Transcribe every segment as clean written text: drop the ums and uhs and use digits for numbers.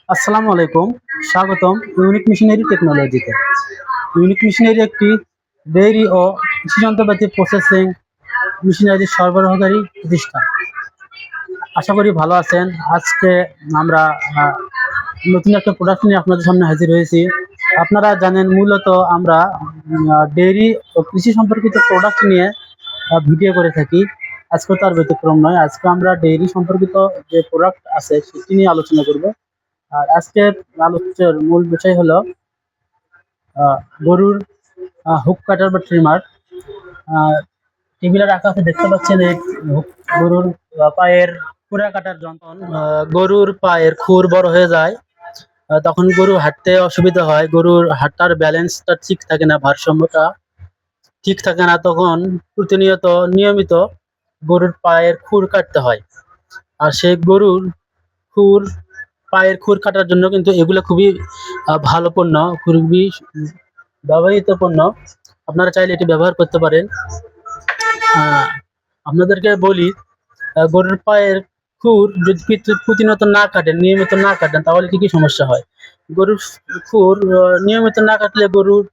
আসসালামু আলাইকুম। স্বাগতম ইউনিক মেশিনারি টেকনোলজিতে। ইউনিক মেশিনারি একটি ডেইরি ও কৃষি যন্ত্রপাতি প্রসেসিং মেশিনারি সরবরাহকারী প্রতিষ্ঠান। আশা করি ভালো আছেন। আজকে আমরা আ নতুন একটা প্রোডাক্ট নিয়ে আপনাদের সামনে হাজির হয়েছি। আপনারা জানেন মূলত আমরা ডেইরি ও কৃষি সম্পর্কিত প্রোডাক্ট নিয়ে ভিডিও করে থাকি। আজকেও তার ব্যতিক্রম নয়। আজকে আমরা ডেইরি সম্পর্কিত যে প্রোডাক্ট আছে সেটি নিয়ে আলোচনা করব। আর আজকের আলোচ্যের মূল বিষয় হলো গরুর হুক কাটার বা ট্রিমার। টেবিলে রাখা আছে, দেখতে পাচ্ছেন এই গরুর পায়ের খুরা কাটার যন্ত্র। গরুর পায়ের খুর বড় হয়ে যায়, তখন গরু হাঁটতে অসুবিধা হয়, গরুর হাঁটার ব্যালেন্সটা ঠিক থাকে না, ভারসাম্যটা ঠিক থাকে না, তখন প্রতিনিয়ত নিয়মিত গরুর পায়ের খুর কাটতে হয়। আর সেই গরুর খুর পায়ের খুর কাটার জন্য কিন্তু এগুলো খুবই ভালো পণ্য, খুবই ব্যবহৃত পণ্য। আপনারা চাইলে এটি ব্যবহার করতে পারেন। আপনাদেরকে বলি, গরুর পায়ের খুর যদি প্রতিনিয়ত না কাটেন, নিয়মিত না কাটেন, তাহলে কি কি সমস্যা হয়। গরুর খুর নিয়মিত না কাটলে গরুর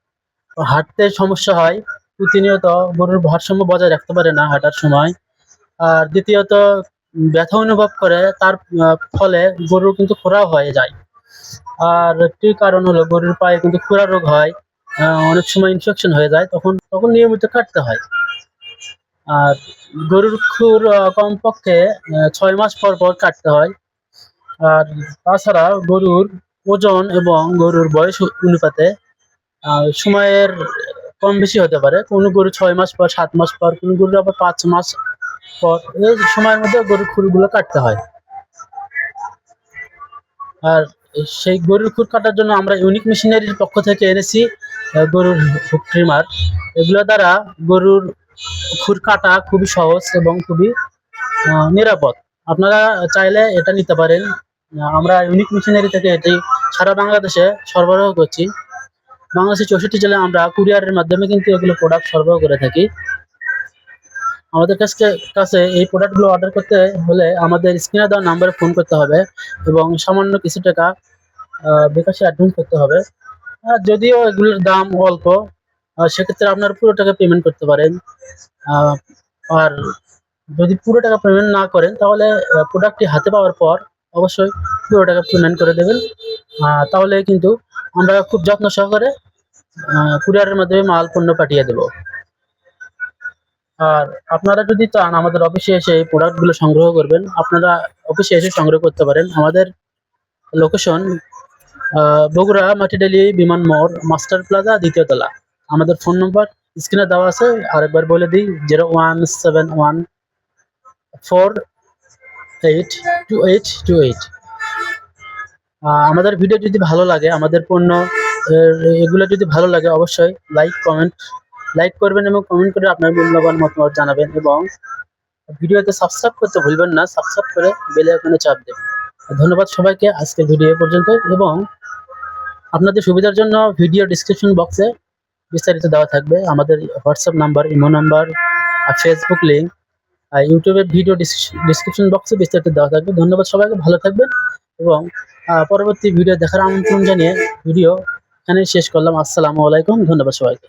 হাঁটতে সমস্যা হয়, প্রতিনিয়ত গরুর ভারসাম্য বজায় রাখতে পারে না হাঁটার সময়। আর দ্বিতীয়ত ব্যথা অনুভব করে, তার ফলে গরুর কিন্তু খোঁড়াও হয়ে যায়। আর একটি কারণ হলো গরুর পায়ে কিন্তু খুরা রোগ হয়, অনেক সময় ইনফেকশন হয়ে যায়, তখন তখন নিয়মিত কাটতে হয়। আর গরুর খুর কমপক্ষে ৬ মাস পর পর কাটতে হয়। আর তাছাড়া গরুর ওজন এবং গরুর বয়স অনুপাতে সময়ের কম বেশি হতে পারে। কোনো গরু ৬ মাস পর, ৭ মাস পর, কোনো গরুর আবার ৫ মাস পর, এই সময়ের মধ্যে গরুর খুরগুলো কাটতে হয়। আর সেই গরুর খুর কাটার জন্য আমরা ইউনিক মেশিনারির পক্ষ থেকে এনেছি গরুর হুক ট্রিমার। এগুলো দ্বারা গরুর খুর কাটা খুবই সহজ এবং খুবই নিরাপদ। আপনারা চাইলে এটা নিতে পারেন। আমরা ইউনিক মেশিনারি থেকে এটি সারা বাংলাদেশে সরবরাহ করছি। বাংলাদেশের ৬৪ জেলায় আমরা কুরিয়ারের মাধ্যমে কিন্তু এগুলো প্রোডাক্ট সরবরাহ করে থাকি। আমাদের কাছে এই প্রোডাক্টগুলো অর্ডার করতে হলে আমাদের স্ক্রিনে দেওয়া নাম্বারে ফোন করতে হবে এবং সামান্য কিছু টাকা বিকাশে অ্যাডভান্স করতে হবে। যদিও এগুলোর দাম অল্প, সেক্ষেত্রে আপনারা পুরো টাকা পেমেন্ট করতে পারেন। আর যদি পুরো টাকা পেমেন্ট না করেন, তাহলে প্রোডাক্টটি হাতে পাওয়ার পর অবশ্যই পুরো টাকা পেমেন্ট করে দেবেন। তাহলে কিন্তু আমরা খুব যত্ন সহকারে কুরিয়ারের মাধ্যমে মাল পণ্য পাঠিয়ে দেব। আর আপনারা যদি চান আমাদের অফিসে এসে এই প্রোডাক্টগুলো সংগ্রহ করবেন, আপনারা অফিসে এসে সংগ্রহ করতে পারেন। আমাদের লোকেশন বগুড়া মাটিডালি বিমান মোড়, মাস্টার প্লাজা, ২য় তলা। আমাদের ফোন নম্বর স্ক্রিনে দেওয়া আছে, আরেকবার বলে দিই, 0171482828। আমাদের ভিডিও যদি ভালো লাগে, আমাদের পণ্য এগুলো যদি ভালো লাগে, অবশ্যই লাইক করবেন এবং কমেন্ট করে আপনার মূল্যবান মতামত জানাবেন এবং ভিডিওতে সাবস্ক্রাইব করতে ভুলবেন না। সাবস্ক্রাইব করে বেল আইকনে চাপ দেবেন। ধন্যবাদ সবাইকে। আজকের ভিডিও পর্যন্ত, এবং আপনাদের সুবিধার জন্য ভিডিও ডিসক্রিপশন বক্সে বিস্তারিত দেওয়া থাকবে আমাদের WhatsApp number, imo number, Facebook link, ইউটিউবের ভিডিও ডিসক্রিপশন বক্সে বিস্তারিত দেওয়া থাকবে। ধন্যবাদ সবাইকে, ভালো থাকবেন এবং পরবর্তী ভিডিও দেখার আমন্ত্রণ জানিয়ে ভিডিও এখানে শেষ করলাম। আসসালামু আলাইকুম। ধন্যবাদ সবাইকে।